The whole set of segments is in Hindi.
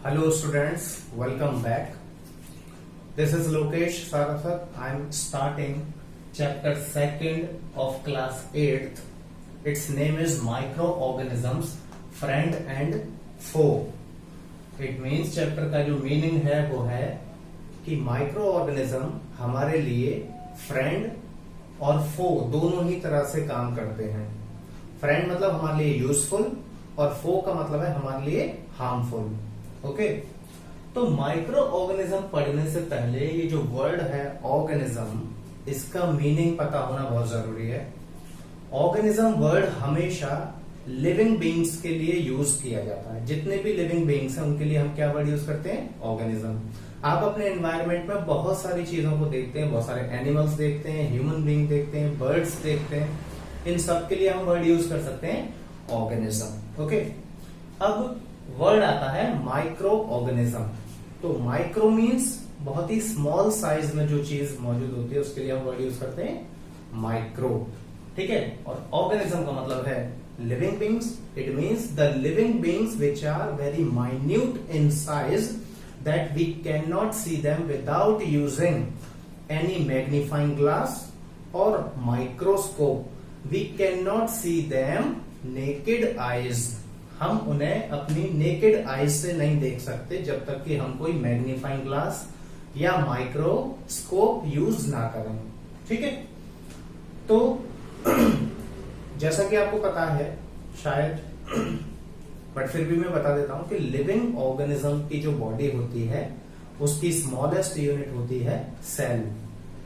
Hello students, welcome back. This is Lokesh Saraswat. I am starting chapter 2nd of class 8th. Its name is Microorganisms, Friend and Foe. It means chapter का जो meaning है वो है कि microorganism हमारे लिए friend और foe दोनों ही तरह से काम करते हैं. Friend मतलब हमारे लिए यूजफुल और foe का मतलब है हमारे लिए हार्मफुल. ओके तो माइक्रो ऑर्गेनिज्म पढ़ने से पहले ये जो वर्ड है ऑर्गेनिज्म, इसका मीनिंग पता होना बहुत जरूरी है. ऑर्गेनिज्म वर्ड हमेशा लिविंग बीइंग्स के लिए यूज किया जाता है. जितने भी लिविंग बीइंग्स हैं उनके लिए हम क्या वर्ड यूज करते हैं? ऑर्गेनिज्म. आप अपने एनवायरनमेंट में बहुत सारी चीजों को देखते हैं, बहुत सारे एनिमल्स देखते हैं, ह्यूमन बीइंग देखते हैं, बर्ड्स देखते हैं. इन सब के लिए हम वर्ड यूज कर सकते हैं ऑर्गेनिज्म. ओके अब वर्ड आता है माइक्रो ऑर्गेनिज्म. तो माइक्रो मीन्स बहुत ही स्मॉल साइज में जो चीज मौजूद होती है उसके लिए हम वर्ड यूज करते हैं माइक्रो. ठीक है. और ऑर्गेनिज्म का मतलब है living beings. It means the living beings which are very minute in size that we can not see them without using any magnifying glass और microscope. We can not see them naked eyes. हम उन्हें अपनी नेकेड आईज से नहीं देख सकते जब तक कि हम कोई मैग्नीफाइंग ग्लास या माइक्रोस्कोप यूज ना करें. ठीक है. तो जैसा कि आपको पता है शायद, बट फिर भी मैं बता देता हूं कि लिविंग ऑर्गेनिज्म की जो बॉडी होती है उसकी स्मॉलेस्ट यूनिट होती है सेल.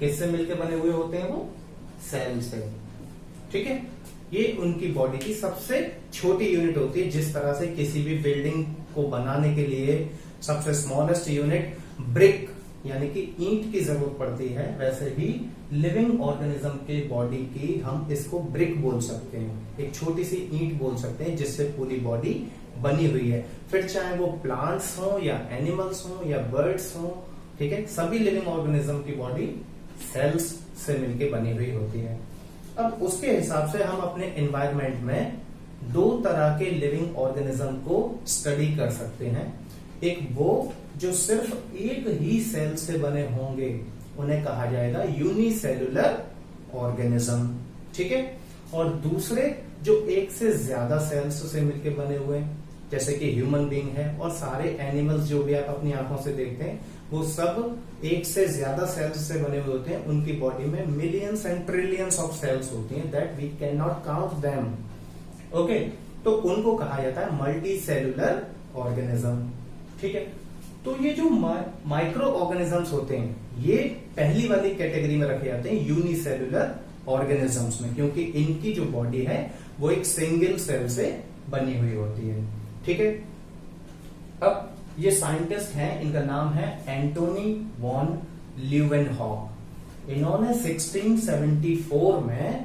किससे मिलकर बने हुए होते हैं वो? सेल से. ठीक है. ये उनकी बॉडी की सबसे छोटी यूनिट होती है. जिस तरह से किसी भी बिल्डिंग को बनाने के लिए सबसे स्मॉलेस्ट यूनिट ब्रिक यानी कि ईंट की जरूरत पड़ती है, वैसे ही लिविंग ऑर्गेनिज्म के बॉडी की हम इसको ब्रिक बोल सकते हैं. एक छोटी सी ईंट बोल सकते हैं जिससे पूरी बॉडी बनी हुई है. फिर चाहे वो प्लांट्स हो या एनिमल्स हो या बर्ड्स हो, ठीक है, सभी लिविंग ऑर्गेनिज्म की बॉडी सेल्स से मिलकर बनी हुई होती है. अब उसके हिसाब से हम अपने एनवायरनमेंट में दो तरह के लिविंग ऑर्गेनिज्म को स्टडी कर सकते हैं. एक वो जो सिर्फ एक ही सेल से बने होंगे, उन्हें कहा जाएगा यूनिसेल्युलर ऑर्गेनिज्म. ठीक है. और दूसरे जो एक से ज्यादा सेल्स से मिलकर बने हुए हैं, जैसे कि ह्यूमन बीइंग है और सारे एनिमल्स जो भी आप अपनी आंखों से देखते हैं वो सब एक से ज्यादा सेल्स से बने हुए होते हैं. उनकी बॉडी में millions and trillions of cells होती हैं that we can not count them. Okay. तो उनको कहा जाता है मल्टी सेल्युलर ऑर्गेनिज्म. ठीक है. तो ये जो माइक्रो ऑर्गेनिजम्स होते हैं ये पहली वाली कैटेगरी में रखे जाते हैं यूनिसेल्युलर ऑर्गेनिजम्स में, क्योंकि इनकी जो बॉडी है वो एक सिंगल सेल से बनी हुई होती है. ठीक है. अब ये साइंटिस्ट हैं, इनका नाम है एंटोनी वॉन ल्यूवेनहॉक. इन्होंने 1674 में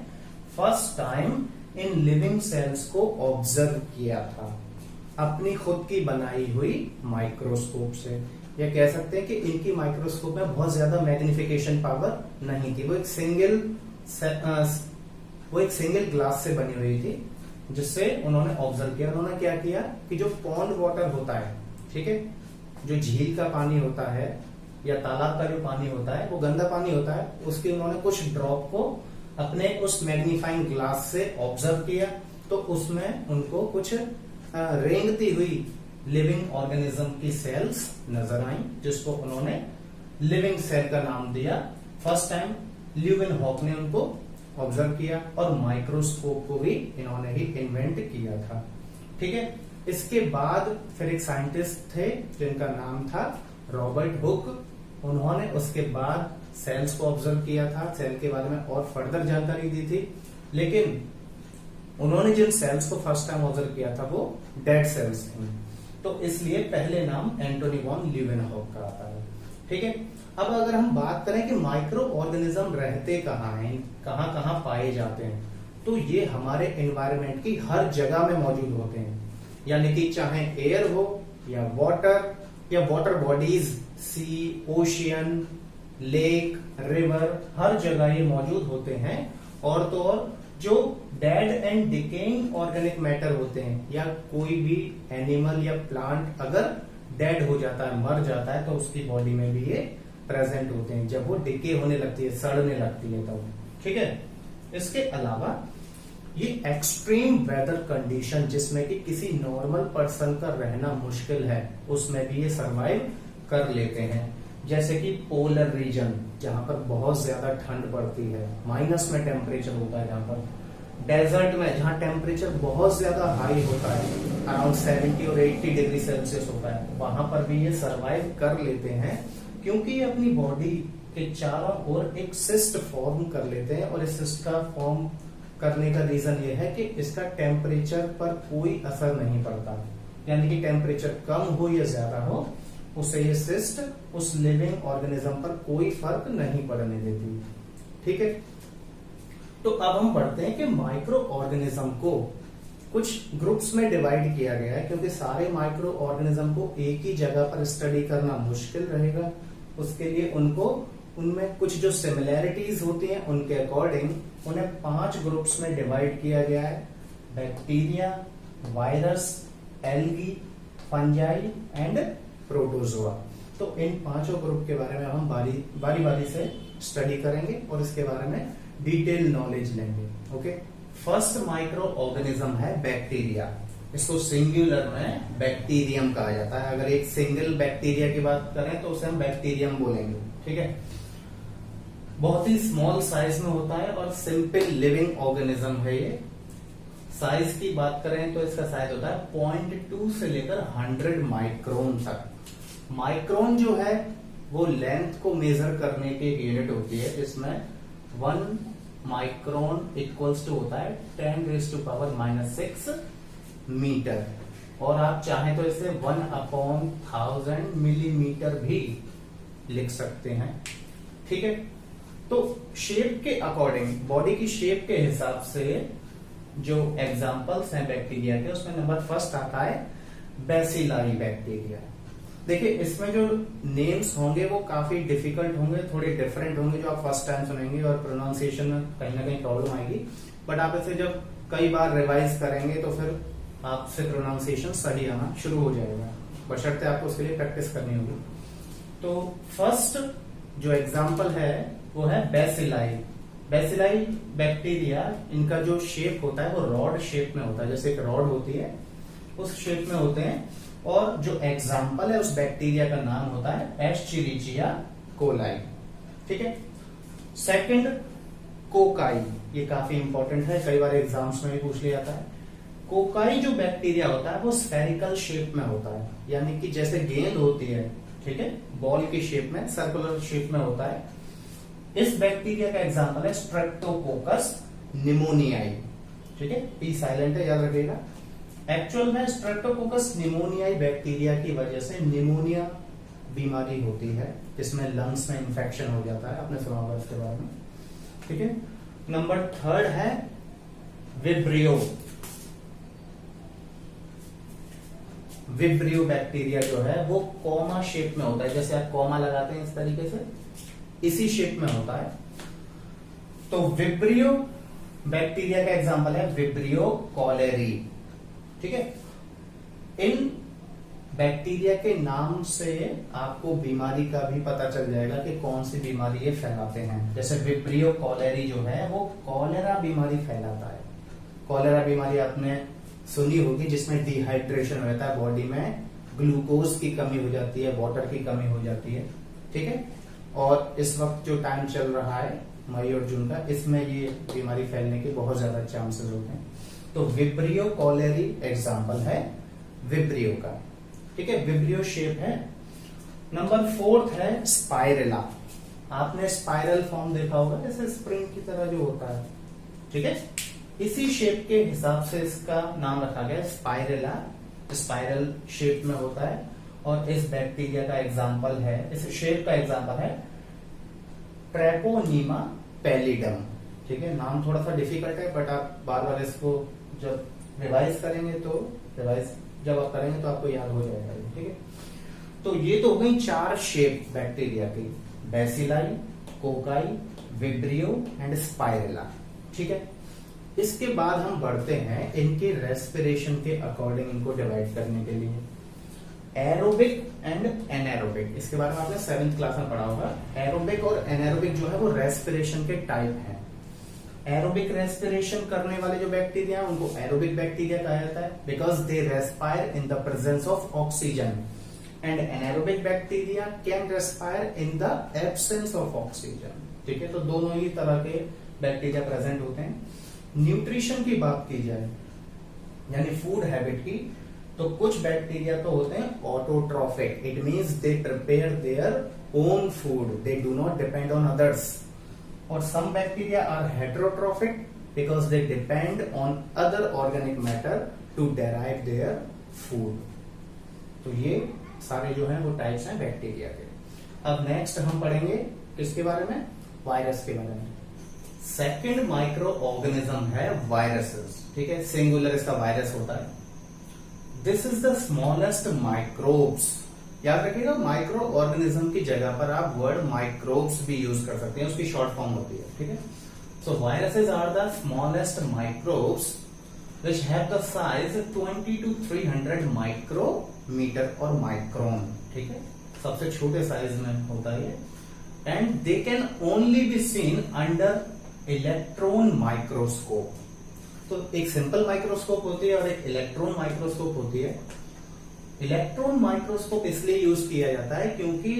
first time in living cells को ऑब्जर्व किया था अपनी खुद की बनाई हुई माइक्रोस्कोप से. या कह सकते हैं कि इनकी माइक्रोस्कोप में बहुत ज्यादा मैग्निफिकेशन पावर नहीं थी. वो एक सिंगल ग्लास से बनी हुई थी जिससे उन्होंने ऑब्जर्व किया. उन्होंने क्या किया कि जो पॉन्ड वाटर होता है, ठीक है, जो झील का पानी होता है या तालाब का जो पानी होता है वो गंदा पानी होता है, उसके उन्होंने कुछ ड्रॉप को अपने उस मैग्नीफाइंग ग्लास से ऑब्जर्व किया. तो उसमें उनको कुछ रेंगती हुई लिविंग ऑर्गेनिज्म की सेल्स नजर आई, जिसको उन्होंने लिविंग सेल का नाम दिया. फर्स्ट टाइम ल्यूवेनहॉक ने उनको ऑब्जर्व किया और माइक्रोस्कोप को भी इन्होंने ही इन्वेंट किया था. ठीक है. इसके बाद फिर एक साइंटिस्ट थे जिनका नाम था रॉबर्ट हुक. उन्होंने उसके बाद सेल्स को ऑब्जर्व किया था, सेल के बारे में और फर्दर जानकारी दी थी. लेकिन उन्होंने जिन सेल्स को फर्स्ट टाइम ऑब्जर्व किया था वो डेड सेल्स थी, तो इसलिए पहले नाम एंटोनी वॉन ल्यूवेनहॉक का आता है. ठीक है. अब अगर हम बात करें कि माइक्रो ऑर्गेनिज्म रहते कहाँ हैं, कहाँ कहाँ पाए जाते हैं, तो ये हमारे एनवायरनमेंट की हर जगह में मौजूद होते हैं. यानी कि चाहे एयर हो या वाटर बॉडीज, सी, ओशियन, लेक, रिवर, हर जगह ये मौजूद होते हैं. और तो और जो dead and decaying organic matter होते हैं या कोई भी एनिमल या प्लांट अगर डेड हो जाता है, मर जाता है, तो उसकी बॉडी में भी ये प्रेजेंट होते हैं जब वो डिके होने लगती है, सड़ने लगती है तब। ठीक है। इसके अलावा ये एक्सट्रीम वेदर कंडीशन जिसमें कि किसी नॉर्मल पर्सन का रहना मुश्किल है, उसमें भी ये सरवाइव कर लेते हैं। जैसे कि पोलर रीजन जहां पर बहुत ज्यादा ठंड पड़ती है, माइनस में टेम्परेचर होता है, जहां पर डेजर्ट में जहां टेम्परेचर बहुत ज्यादा हाई होता है, अराउंड 70 और 80 डिग्री सेल्सियस होता है, वहां पर भी ये सरवाइव कर लेते हैं, क्योंकि ये अपनी बॉडी के चारों ओर एक सिस्ट फॉर्म कर लेते हैं। और इस सिस्ट का फॉर्म करने का रीजन ये है कि इसका टेम्परेचर पर कोई असर नहीं पड़ता, यानी कि टेम्परेचर कम हो या ज्यादा हो, उससे ये सिस्ट उस लिविंग ऑर्गेनिज्म पर कोई फर्क नहीं पड़ने देती। ठीक है। तो अब हम बढ़ते हैं कि माइक्रो ऑर्गेनिज्म को कुछ ग्रुप्स में डिवाइड किया गया है, क्योंकि सारे माइक्रो ऑर्गेनिज्म को एक ही जगह पर स्टडी करना मुश्किल रहेगा। उसके लिए उनको उनमें कुछ जो सिमिलैरिटीज होती हैं उनके अकॉर्डिंग उन्हें 5 ग्रुप्स में डिवाइड किया गया है: bacteria, virus, algae, fungi and protozoa. तो इन 5 ग्रुप के बारे में हम बारी बारी से स्टडी करेंगे और इसके बारे में डिटेल नॉलेज लेंगे। ओके। फर्स्ट माइक्रो ऑर्गेनिज्म है बैक्टीरिया। इसको सिंगुलर में बैक्टीरियम कहा जाता है। अगर एक सिंगल बैक्टीरिया की बात करें तो उसे हम बैक्टीरियम बोलेंगे। ठीक है। बहुत ही स्मॉल साइज में होता है और सिंपल लिविंग ऑर्गेनिज्म है ये। साइज की बात करें तो इसका साइज होता है 0.2 से लेकर 100 माइक्रोन तक। माइक्रोन जो है वो लेंथ को मेजर करने की एक यूनिट होती है, जिसमें 1 माइक्रोन इक्वल्स टू होता है 10⁻⁻⁶ मीटर। और आप चाहें तो इसे 1/1000 मिलीमीटर भी लिख सकते हैं। ठीक है। तो शेप के अकॉर्डिंग, बॉडी की शेप के हिसाब से जो एग्जाम्पल्स हैं बैक्टीरिया के, उसमें नंबर फर्स्ट आता है बेसिलाई बैक्टीरिया। देखिए इसमें जो नेम्स होंगे वो काफी डिफिकल्ट होंगे, थोड़े डिफरेंट होंगे, जो आप फर्स्ट टाइम सुनेंगे और प्रोनाउंसिएशन में कहीं ना कहीं प्रॉब्लम आएगी। बट आप इसे जब कई बार रिवाइज करेंगे तो फिर आपसे प्रोनाउंसिएशन सही आना शुरू हो जाएगा, बशर्ते आपको उसके लिए प्रैक्टिस करनी होगी। तो फर्स्ट जो एग्जाम्पल है वो है बेसिलाई। बेसिलाई बैक्टीरिया, इनका जो शेप होता है वो रॉड शेप में होता है, जैसे एक रॉड होती है उस शेप में होते हैं। और जो एग्जाम्पल है उस बैक्टीरिया का नाम होता है एस्चेरिचिया कोलाई। ठीक है। सेकंड कोकाई, ये काफी इंपॉर्टेंट है, कई बार एग्जाम्स में भी पूछ लिया जाता है। कोकाई जो बैक्टीरिया होता है वो स्फेरिकल शेप में होता है, यानी कि जैसे गेंद होती है, ठीक है, बॉल की शेप में, सर्कुलर शेप में होता है। इस बैक्टीरिया का एग्जाम्पल है स्ट्रेप्टोकोकस निमोनियाई। ठीक है, पी साइलेंट है, याद रखिएगा। एक्चुअल में स्ट्रेप्टोकोकस निमोनियाई बैक्टीरिया की वजह से निमोनिया बीमारी होती है, जिसमें लंग्स में इंफेक्शन हो जाता है, आपने सुना होगा इसके बारे में। ठीक है। नंबर थर्ड है विब्रियो। विब्रियो बैक्टीरिया जो है वो कॉमा शेप में होता है, जैसे आप कॉमा लगाते हैं इस तरीके से, इसी शेप में होता है। तो विब्रियो बैक्टीरिया का एग्जांपल है विब्रियो कॉलेरी। ठीक है। इन बैक्टीरिया के नाम से आपको बीमारी का भी पता चल जाएगा कि कौन सी बीमारी ये फैलाते हैं। जैसे विब्रियो कॉलेरी जो है वो कॉलेरा बीमारी फैलाता है। कॉलेरा बीमारी आपने सुनी होगी, जिसमें डिहाइड्रेशन रहता है, बॉडी में ग्लूकोज की कमी हो जाती है, वाटर की कमी हो जाती है। ठीक है। और इस वक्त जो टाइम चल रहा है मई और जून का, इसमें ये बीमारी फैलने के बहुत ज्यादा चांसेस होते हैं। तो विब्रियो कॉलेरी एग्जाम्पल है विब्रियो का। ठीक है, विब्रियो शेप है। नंबर फोर्थ है स्पाइरेला। आपने स्पाइरल फॉर्म देखा होगा, जैसे स्प्रिंग की तरह जो होता है। ठीक है, इसी शेप के हिसाब से इसका नाम रखा गया स्पाइरेला। स्पाइरल शेप में होता है और इस बैक्टीरिया का एग्जाम्पल है, इस शेप का एग्जाम्पल है ट्रेपोनीमा पैलिडम। ठीक है, नाम थोड़ा सा डिफिकल्ट है, बट आप बार बार इसको जब रिवाइज करेंगे जब आप करेंगे तो आपको याद हो जाएगा। ठीक है। तो ये तो हो गई 4 शेप बैक्टीरिया की, bacilli, cocci, vibrio and spirilla. ठीक है। इसके बाद हम बढ़ते हैं इनके रेस्पिरेशन के अकॉर्डिंग इनको डिवाइड करने के लिए। एरोबिक एंड एनारोबिक, इसके बारे में आपने 7th क्लास में पढ़ा होगा। एरोबिक और एनारोबिक जो है वो रेस्पिरेशन के टाइप हैं। एरोबिक रेस्पिरेशन करने वाले जो बैक्टीरिया हैं उनको एरोबिक बैक्टीरिया कहा जाता है, because they respire in the presence of oxygen, and anaerobic bacteria can respire in the absence of oxygen. ठीक है, तो दोनों ही तरह के बैक्टीरिया प्रेजेंट होते हैं। न्यूट्रिशन की बात की जाए यानी फूड हैबिट की, तो कुछ बैक्टीरिया तो होते हैं autotrophic, it means they prepare their own food, they do not depend on others. और some bacteria are heterotrophic because they depend on other organic matter to derive their food. तो ये सारे जो हैं वो टाइप्स हैं बैक्टीरिया के। अब नेक्स्ट हम पढ़ेंगे किसके बारे में, वायरस के बारे में। सेकेंड माइक्रो ऑर्गेनिज्म है वायरसेस। ठीक है, सिंगुलर इसका वायरस होता है। This is the smallest microbes. याद रखिएगा, माइक्रो ऑर्गेनिज्म की जगह पर आप वर्ड माइक्रोब्स भी यूज कर सकते हैं, उसकी शॉर्ट फॉर्म होती है। ठीक है, so viruses are the smallest microbes which have the size 20 to 300 micrometre और माइक्रोन। ठीक है, सबसे छोटे साइज में होता है, and they can only be seen under electron microscope. तो एक सिंपल माइक्रोस्कोप होती है और एक इलेक्ट्रॉन माइक्रोस्कोप होती है। इलेक्ट्रॉन माइक्रोस्कोप इसलिए यूज किया जाता है क्योंकि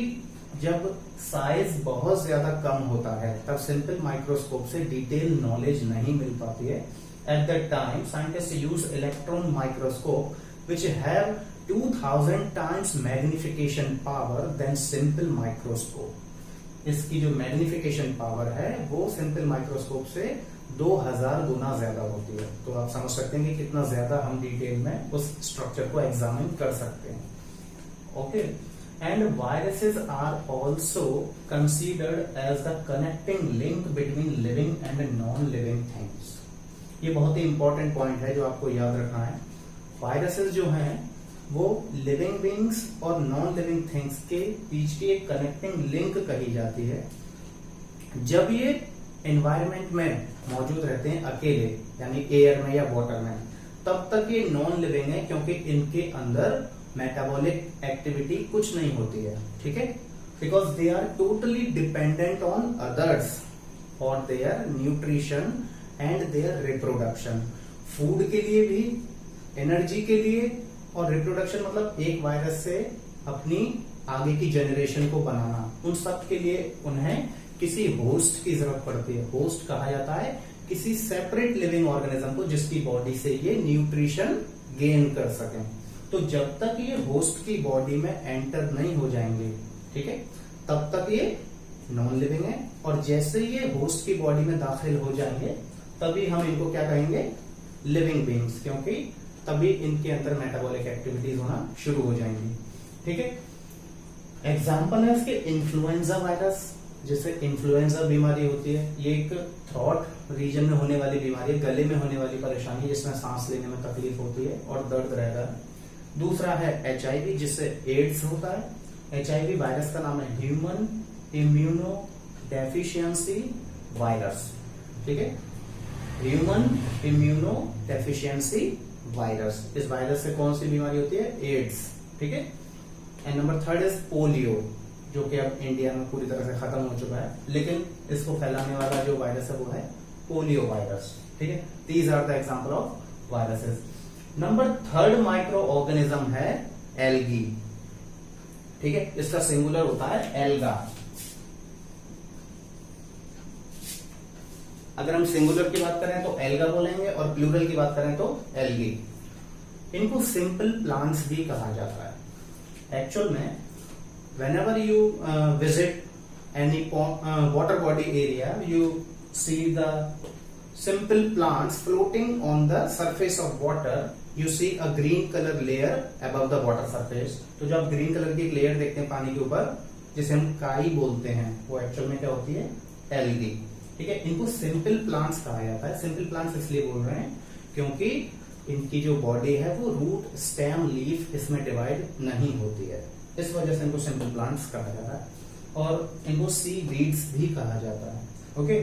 जब साइज बहुत ज्यादा कम होता है तब सिंपल माइक्रोस्कोप से डिटेल नॉलेज नहीं मिल पाती है। At that time, scientists use electron microscope, which have 2000 times magnification power than simple microscope. इसकी जो मैग्निफिकेशन पावर है वो सिंपल माइक्रोस्कोप से 2000 गुना ज्यादा होती है। तो आप समझ सकते हैं कि कितना ज्यादा हम डिटेल में उस स्ट्रक्चर को एग्जामिन कर सकते हैं। Okay, and viruses are also considered as the connecting link between living and non living things. ये बहुत ही इंपॉर्टेंट पॉइंट है जो आपको याद रखना है। वायरसेस जो हैं वो लिविंग बींग्स और नॉन लिविंग थिंग्स के बीच की एक कनेक्टिंग लिंक कही जाती है। जब ये एनवायरनमेंट में मौजूद रहते हैं अकेले, यानी एयर में या वाटर में, तब तक ये नॉन लिविंग है क्योंकि इनके अंदर मेटाबॉलिक एक्टिविटी कुछ नहीं होती है। ठीक है, because they are totally dependent on others for their nutrition and their reproduction. Food के लिए भी, एनर्जी के लिए, और रिप्रोडक्शन मतलब एक वायरस से अपनी आगे की जनरेशन को बनाना, उन सब के लिए उन्हें किसी होस्ट की जरूरत पड़ती है। होस्ट कहा जाता है किसी सेपरेट लिविंग ऑर्गेनिज्म को जिसकी बॉडी से ये न्यूट्रिशन गेन कर सकें। तो जब तक ये होस्ट की बॉडी में एंटर नहीं हो जाएंगे, ठीक है, तब तक ये नॉन लिविंग है। और जैसे ये होस्ट की बॉडी में दाखिल हो जाएंगे तभी हम इनको क्या कहेंगे, लिविंग बींग्स, क्योंकि तभी इनके अंदर मेटाबॉलिक एक्टिविटीज होना शुरू हो जाएंगी। ठीक है, एग्जाम्पल है इसके इन्फ्लुएंजा वायरस, जिससे इन्फ्लुएंजा बीमारी होती है। ये एक थ्रोट रीजन में होने वाली बीमारी है, गले में होने वाली परेशानी जिसमें सांस लेने में तकलीफ होती है और दर्द रहता है। दूसरा है HIV, जिससे एड्स होता है। HIV वायरस का नाम है ह्यूमन इम्यूनो डेफिशिएंसी वायरस। ठीक है, ह्यूमन इम्यूनो डेफिशिएंसी वायरस। इस वायरस से कौन सी बीमारी होती है, एड्स। ठीक है, एंड नंबर 3 इज पोलियो, जो कि अब इंडिया में पूरी तरह से खत्म हो चुका है, लेकिन इसको फैलाने वाला जो वायरस है वो है पोलियो वायरस। ठीक है, these are the example of viruses. Number 3 micro organism है एल्गी। ठीक है, इसका सिंगुलर होता है एल्गा। अगर हम सिंगुलर की बात करें तो एल्गा बोलेंगे और प्लूरल की बात करें तो एल्गी। इनको सिंपल प्लांट्स भी कहा जाता है। एक्चुअल में whenever you visit any water body area, you see the simple plants floating on the surface of water. You see a green color layer above the water surface. तो जब ग्रीन कलर की एक लेयर देखते हैं पानी के ऊपर, जिसे हम काई बोलते हैं, वो एक्चुअल में क्या होती है, एल्गी। ठीक है, इनको सिंपल प्लांट्स कहा जाता है। सिंपल प्लांट्स इसलिए बोल रहे हैं क्योंकि इनकी जो बॉडी है वो रूट, स्टेम, लीफ इसमें डिवाइड नहीं होती है, इस वजह से इनको सिंपल प्लांट्स कहा जाता है। और इनको सी वीड्स भी कहा जाता है। Okay,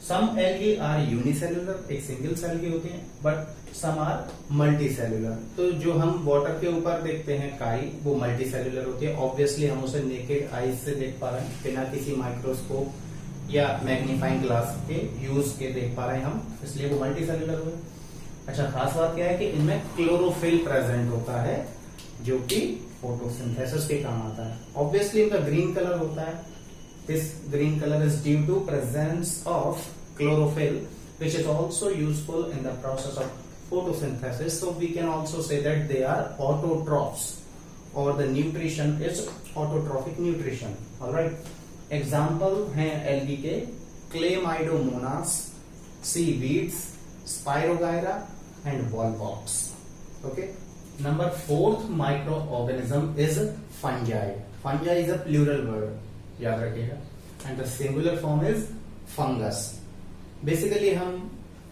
some algae are unicellular, एक सिंगल सेल की होती हैं, but some are multi cellular. तो जो हम वाटर के ऊपर देखते हैं काई, वो मल्टी सेल्युलर होती है। ऑब्वियसली हम उसे नेकेड आईज से देख पा रहे हैं, बिना किसी माइक्रोस्कोप या मैग्नीफाइंग ग्लास के यूज के देख पा रहे हैं हम, इसलिए वो मल्टी सेल्युलर हुए। अच्छा, खास बात क्या है कि इनमें क्लोरोफिल प्रेजेंट होता है, जो कि फोटोसिंथेसिस के काम आता है। ऑब्वियसली इनका ग्रीन कलर होता है। This green colour is due to presence of chlorophyll, which is also useful in the process of photosynthesis. So we can also say that they are autotrophs, or the nutrition is autotrophic nutrition. All right. Example हैं algae के Chlamydomonas, seaweeds, Spirogyra and Volvox. Okay. Number 4th microorganism is fungi. Fungi is a plural word, याद रखिएगा, and the singular form is fungus. Basically हम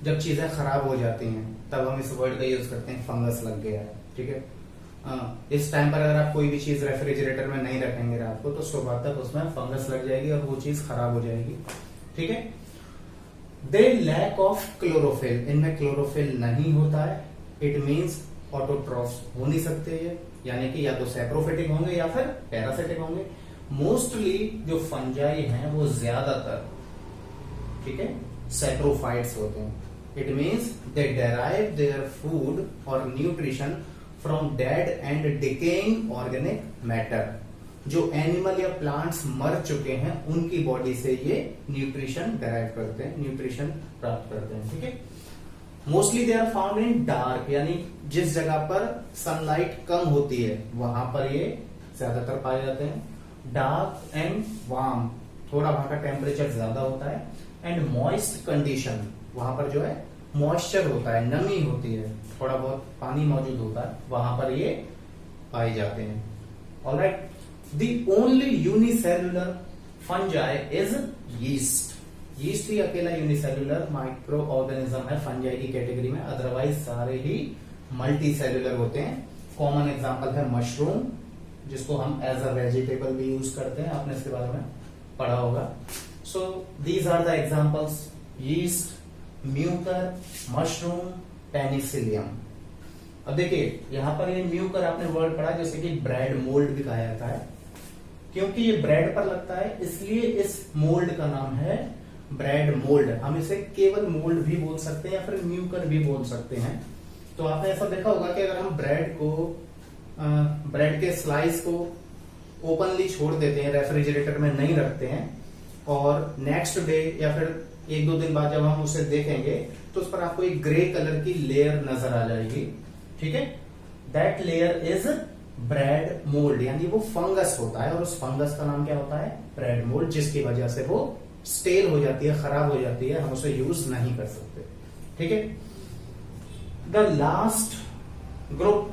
जब चीजें खराब हो जाती हैं तब हम इस वर्ड का यूज करते हैं, फंगस लग गया है, ठीक है। इस टाइम पर अगर आप कोई भी चीज रेफ्रिजरेटर में नहीं रखेंगे रात को, तो सुबह तक उसमें फंगस लग जाएगी और वो चीज खराब हो जाएगी, ठीक है। दे लैक ऑफ क्लोरोफिल, इनमें क्लोरोफिल नहीं होता है। इट मीन्स ऑटोट्रॉफ्स हो नहीं सकते ये, यानी कि या तो सैप्रोफिटिक होंगे या फिर पैरासिटिक होंगे। मोस्टली जो फंजाई हैं वो ज्यादातर, ठीक है, सैप्रोफाइट्स होते हैं। It means they derive their food और nutrition from dead and decaying organic matter. जो एनिमल या प्लांट्स मर चुके हैं उनकी बॉडी से ये न्यूट्रिशन डेराइव करते हैं, न्यूट्रिशन प्राप्त करते हैं, ठीक है। Mostly they are found in dark, यानी जिस जगह पर सनलाइट कम होती है वहां पर ये ज्यादातर पाए जाते हैं। डार्क एंड वार्म, थोड़ा वहां का टेम्परेचर ज्यादा होता है, एंड मॉइस्ट कंडीशन, वहां पर जो है मॉइस्चर होता है, नमी होती है, थोड़ा बहुत पानी मौजूद होता है, वहां पर ये पाए जाते हैं। Alright, the only unicellular fungi is yeast. Yeast ही अकेला यूनिसेल्युलर माइक्रो ऑर्गेनिज्म है फंजाई की कैटेगरी में, अदरवाइज सारे ही मल्टी सेल्युलर होते हैं। कॉमन एग्जांपल है मशरूम, जिसको हम एज अ वेजिटेबल भी यूज करते हैं, आपने इसके बारे में पढ़ा होगा। So these are the examples: yeast, Mucor, mushroom, Penicillium. अब देखिए यहां पर ये म्यूकर आपने वर्ड पढ़ा, जैसे कि ब्रेड मोल्ड भी कहा जाता है। क्योंकि ये ब्रेड पर लगता है इसलिए इस मोल्ड का नाम है ब्रेड मोल्ड। हम इसे केवल मोल्ड भी बोल सकते हैं या फिर म्यूकर भी बोल सकते हैं। तो आपने ऐसा देखा होगा कि अगर हम ब्रेड के स्लाइस को ओपनली छोड़ देते हैं, रेफ्रिजरेटर में नहीं रखते हैं, और नेक्स्ट डे या फिर 1-2 दिन बाद जब हम उसे देखेंगे तो उस पर आपको एक ग्रे कलर की लेयर नजर आ जाएगी, ठीक है। That layer is bread mould, यानी वो फंगस होता है, और उस फंगस का नाम क्या होता है? ब्रेड मोल्ड, जिसकी वजह से वो स्टेल हो जाती है, खराब हो जाती है, हम उसे यूज नहीं कर सकते, ठीक है। The last group,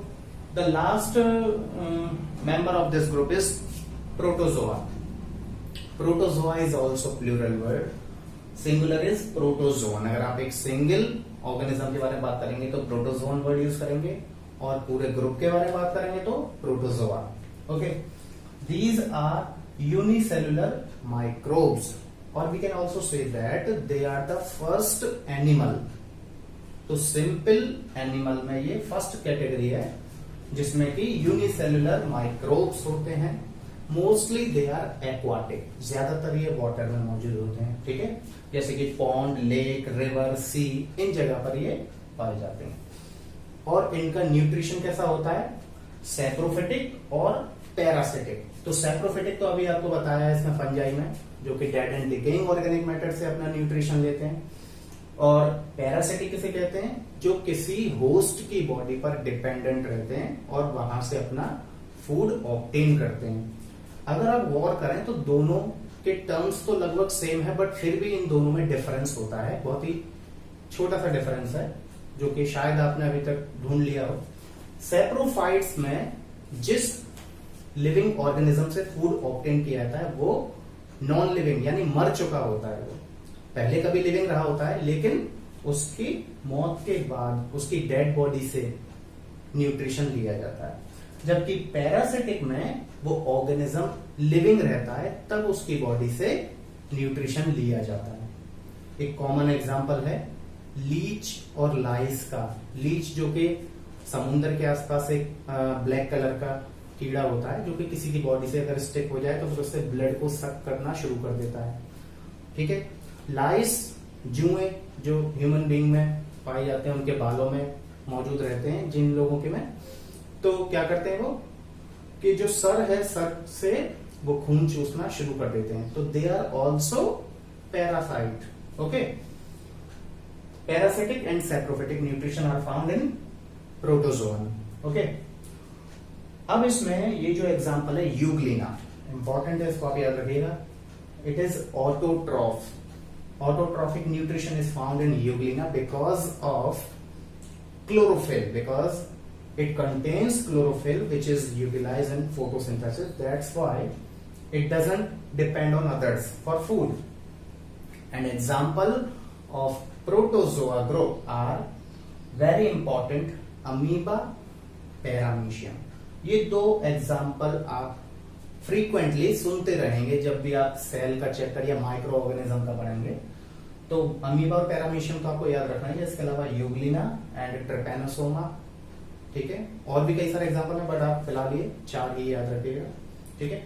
the last member of this group is protozoa. Protozoa is also plural word, singular is protozoan. अगर आप एक सिंगल ऑर्गेनिज्म के बारे में बात करेंगे तो प्रोटोजोन वर्ड यूज करेंगे, और पूरे ग्रुप के बारे में बात करेंगे तो protozoa. Okay, these are unicellular microbes, और we can also say that they are the first animal. तो सिंपल एनिमल में ये फर्स्ट कैटेगरी है जिसमें कि यूनिसेल्युलर माइक्रोब्स होते हैं। मोस्टली दे आर एक्वाटिक, ज्यादातर ये वाटर में मौजूद होते हैं, ठीक है, जैसे कि पॉन्ड, लेक, रिवर, सी, इन जगह पर ये पाए जाते हैं। और इनका न्यूट्रिशन कैसा होता है? सैप्रोफिटिक और पैरासिटिक। तो सैप्रोफिटिक तो अभी आपको बताया है इसमें फंजाई में, जो कि dead and decaying organic matter से अपना न्यूट्रिशन लेते हैं। और पैरासिटिक किसे कहते हैं? जो किसी होस्ट की बॉडी पर डिपेंडेंट रहते हैं और वहां से अपना फूड ऑब्टेन करते हैं। अगर आप गौर करें तो दोनों के टर्म्स तो लगभग सेम है, बट फिर भी इन दोनों में डिफरेंस होता है, बहुत ही छोटा सा डिफरेंस है, जो कि शायद आपने अभी तक ढूंढ लिया हो। सैप्रोफाइट्स में जिस लिविंग ऑर्गेनिज्म से फूड ऑब्टेन किया जाता है वो नॉन लिविंग, यानी मर चुका होता है। वो पहले कभी लिविंग रहा होता है, लेकिन उसकी मौत के बाद उसकी डेड बॉडी से न्यूट्रिशन लिया जाता है। जबकि पैरासिटिक में वो ऑर्गेनिज्म लिविंग रहता है, तब उसकी बॉडी से न्यूट्रिशन लिया जाता है। एक कॉमन एग्जांपल है लीच और लाइस का। लीच जो कि समुद्र के आसपास एक ब्लैक कलर का कीड़ा होता है जो कि किसी की बॉडी से अगर स्टिक हो जाए तो फिर उससे ब्लड को सक करना शुरू कर देता है। ठीक है। लाइस जुए जो ह्यूमन बीइंग में पाए जाते हैं, उनके बालों में मौजूद रहते हैं जिन लोगों के में, तो क्या करते हैं वो कि जो सर है, सर से वो खून चूसना शुरू कर देते हैं। तो they are also parasite. Okay. Parasitic and saprophytic nutrition are found in protozoan. Okay. अब इसमें ये जो एग्जांपल है यूग्लिना, इंपॉर्टेंट है, इसको आप याद रखिएगा। It is autotroph. Autotrophic nutrition is found in Euglena because of chlorophyll, because it contains chlorophyll which is utilized in photosynthesis. That's why it doesn't depend on others for food. An example of protozoa group are very important amoeba, paramecium. ये दो एग्जाम्पल आप फ्रीक्वेंटली सुनते रहेंगे जब भी आप सेल का चैप्टर या माइक्रो ऑर्गेनिज्म का पढ़ेंगे। तो अमीबा और पैरामीशियम तो आपको याद रखना है। इसके अलावा यूग्लिना एंड ट्रिपैनोसोमा। ठीक है। और भी कई सारे एग्जांपल है बट आप फिलहाल ये 4 ही याद रखिएगा। ठीक है।